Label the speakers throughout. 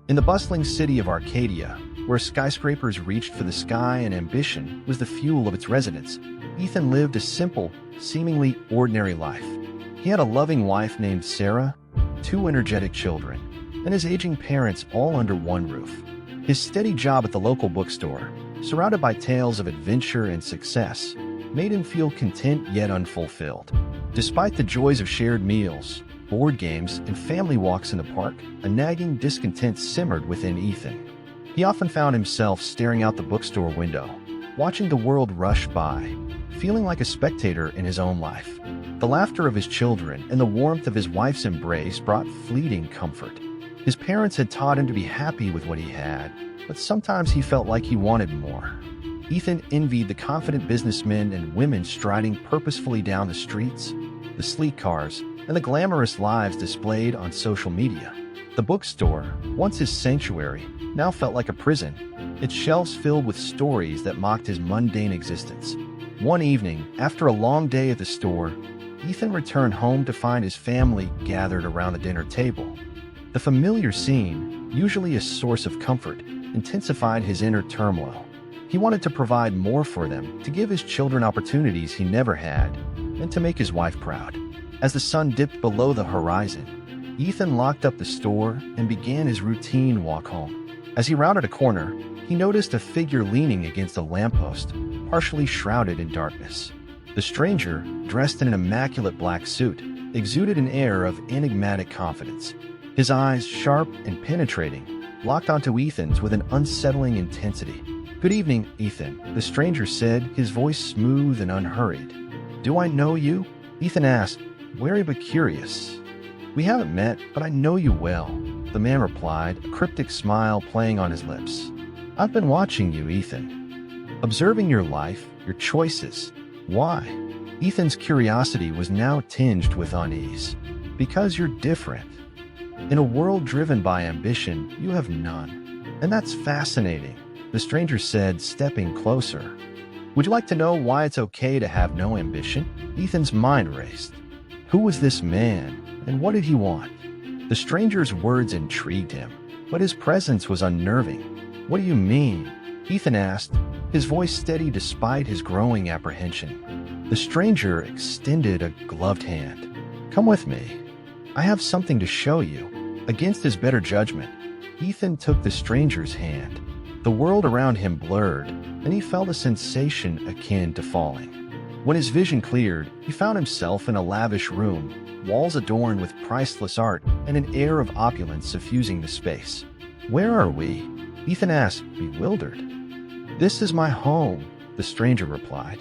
Speaker 1: In the bustling city of Arcadia, where skyscrapers reached for the sky and ambition was the fuel of its residents, Ethan lived a simple, seemingly ordinary life. He had a loving wife named Sarah, two energetic children, and his aging parents all under one roof. His steady job at the local bookstore, surrounded by tales of adventure and success, made him feel content yet unfulfilled. Despite the joys of shared meals, board games, and family walks in the park, a nagging discontent simmered within Ethan. He often found himself staring out the bookstore window, watching the world rush by, feeling like a spectator in his own life. The laughter of his children and the warmth of his wife's embrace brought fleeting comfort. His parents had taught him to be happy with what he had, but sometimes he felt like he wanted more. Ethan envied the confident businessmen and women striding purposefully down the streets, the sleek cars, and the glamorous lives displayed on social media. The bookstore, once his sanctuary, now felt like a prison, its shelves filled with stories that mocked his mundane existence. One evening, after a long day at the store, Ethan returned home to find his family gathered around the dinner table. The familiar scene, usually a source of comfort, intensified his inner turmoil. He wanted to provide more for them, to give his children opportunities he never had, and to make his wife proud. As the sun dipped below the horizon, Ethan locked up the store and began his routine walk home. As he rounded a corner, he noticed a figure leaning against a lamppost, partially shrouded in darkness. The stranger, dressed in an immaculate black suit, exuded an air of enigmatic confidence. His eyes, sharp and penetrating, locked onto Ethan's with an unsettling intensity. "Good evening, Ethan," the stranger said, his voice smooth and unhurried. "Do I know you?" Ethan asked, wary but curious. "We haven't met, but I know you well," the man replied, a cryptic smile playing on his lips. "I've been watching you, Ethan. Observing your life, your choices. Why?" Ethan's curiosity was now tinged with unease. "Because you're different. In a world driven by ambition, you have none. And that's fascinating," the stranger said, stepping closer. "Would you like to know why it's okay to have no ambition?" Ethan's mind raced. Who was this man, and what did he want? The stranger's words intrigued him, but his presence was unnerving. "What do you mean?" Ethan asked, his voice steady despite his growing apprehension. The stranger extended a gloved hand. "Come with me. I have something to show you." Against his better judgment, Ethan took the stranger's hand. The world around him blurred, and he felt a sensation akin to falling. When his vision cleared, he found himself in a lavish room, walls adorned with priceless art and an air of opulence suffusing the space. "Where are we?" Ethan asked, bewildered. "This is my home," the stranger replied.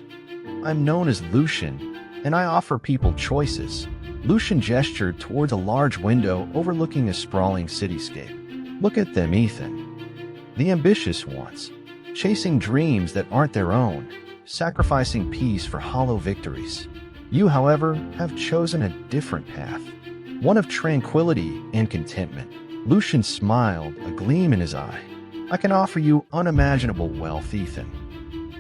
Speaker 1: "I'm known as Lucian, and I offer people choices." Lucian gestured towards a large window overlooking a sprawling cityscape. "Look at them, Ethan. The ambitious ones, chasing dreams that aren't their own, sacrificing peace for hollow victories. You, however, have chosen a different path, one of tranquility and contentment." Lucian smiled, a gleam in his eye. "I can offer you unimaginable wealth, Ethan.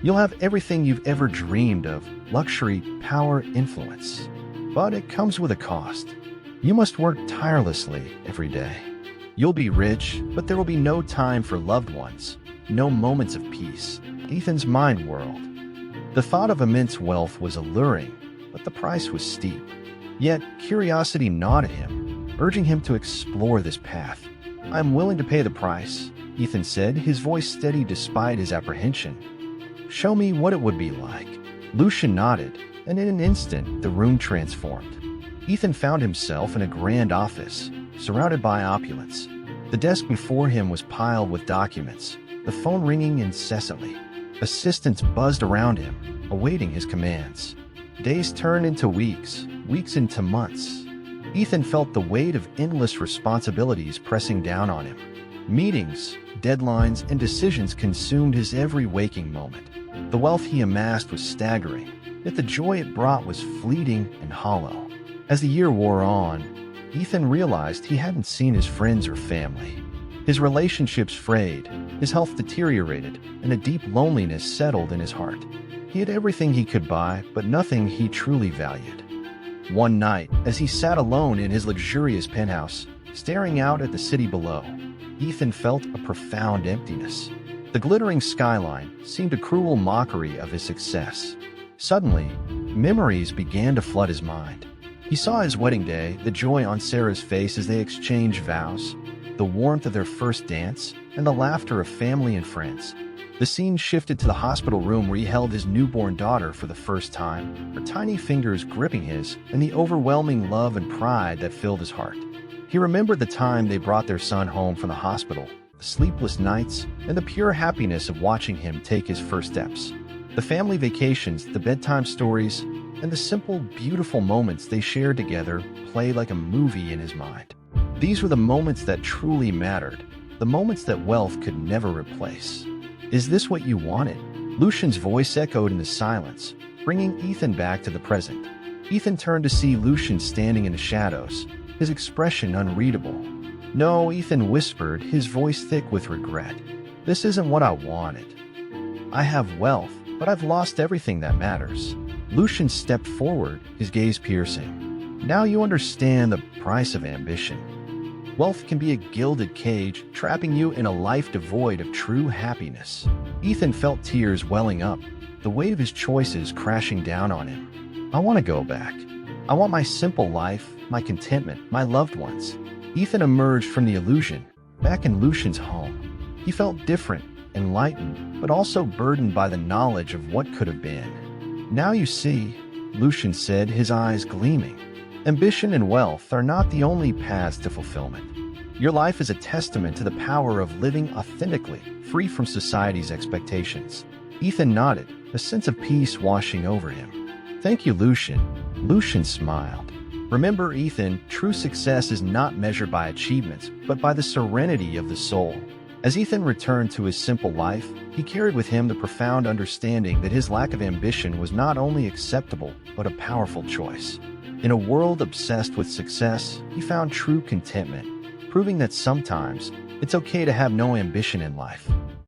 Speaker 1: You'll have everything you've ever dreamed of, luxury, power, influence. But it comes with a cost. You must work tirelessly every day. You'll be rich, but there will be no time for loved ones, no moments of peace." Ethan's mind whirled. The thought of immense wealth was alluring, but the price was steep. Yet curiosity gnawed at him, urging him to explore this path. "I'm willing to pay the price," Ethan said, his voice steady despite his apprehension. "Show me what it would be like." Lucian nodded, and in an instant the room transformed. Ethan found himself in a grand office, surrounded by opulence. The desk before him was piled with documents, the phone ringing incessantly. Assistants buzzed around him, awaiting his commands. Days turned into weeks, weeks into months. Ethan felt the weight of endless responsibilities pressing down on him. Meetings, deadlines, and decisions consumed his every waking moment. The wealth he amassed was staggering, yet the joy it brought was fleeting and hollow. As the year wore on, Ethan realized he hadn't seen his friends or family. His relationships frayed, his health deteriorated, and a deep loneliness settled in his heart. He had everything he could buy, but nothing he truly valued. One night, as he sat alone in his luxurious penthouse, staring out at the city below, Ethan felt a profound emptiness. The glittering skyline seemed a cruel mockery of his success. Suddenly, memories began to flood his mind. He saw his wedding day, the joy on Sarah's face as they exchanged vows, the warmth of their first dance, and the laughter of family and friends. The scene shifted to the hospital room where he held his newborn daughter for the first time, her tiny fingers gripping his, and the overwhelming love and pride that filled his heart. He remembered the time they brought their son home from the hospital, the sleepless nights, and the pure happiness of watching him take his first steps. The family vacations, the bedtime stories, and the simple, beautiful moments they shared together played like a movie in his mind. These were the moments that truly mattered, the moments that wealth could never replace. "Is this what you wanted?" Lucian's voice echoed in the silence, bringing Ethan back to the present. Ethan turned to see Lucian standing in the shadows, his expression unreadable. "No," Ethan whispered, his voice thick with regret. "This isn't what I wanted. I have wealth, but I've lost everything that matters." Lucian stepped forward, his gaze piercing. "Now you understand the price of ambition. Wealth can be a gilded cage, trapping you in a life devoid of true happiness." Ethan felt tears welling up, the weight of his choices crashing down on him. "I want to go back. I want my simple life, my contentment, my loved ones." Ethan emerged from the illusion, back in Lucian's home. He felt different, enlightened, but also burdened by the knowledge of what could have been. "Now you see," Lucian said, his eyes gleaming. "Ambition and wealth are not the only paths to fulfillment. Your life is a testament to the power of living authentically, free from society's expectations." Ethan nodded, a sense of peace washing over him. "Thank you, Lucian." Lucian smiled. "Remember, Ethan, true success is not measured by achievements, but by the serenity of the soul." As Ethan returned to his simple life, he carried with him the profound understanding that his lack of ambition was not only acceptable, but a powerful choice. In a world obsessed with success, he found true contentment, proving that sometimes it's okay to have no ambition in life.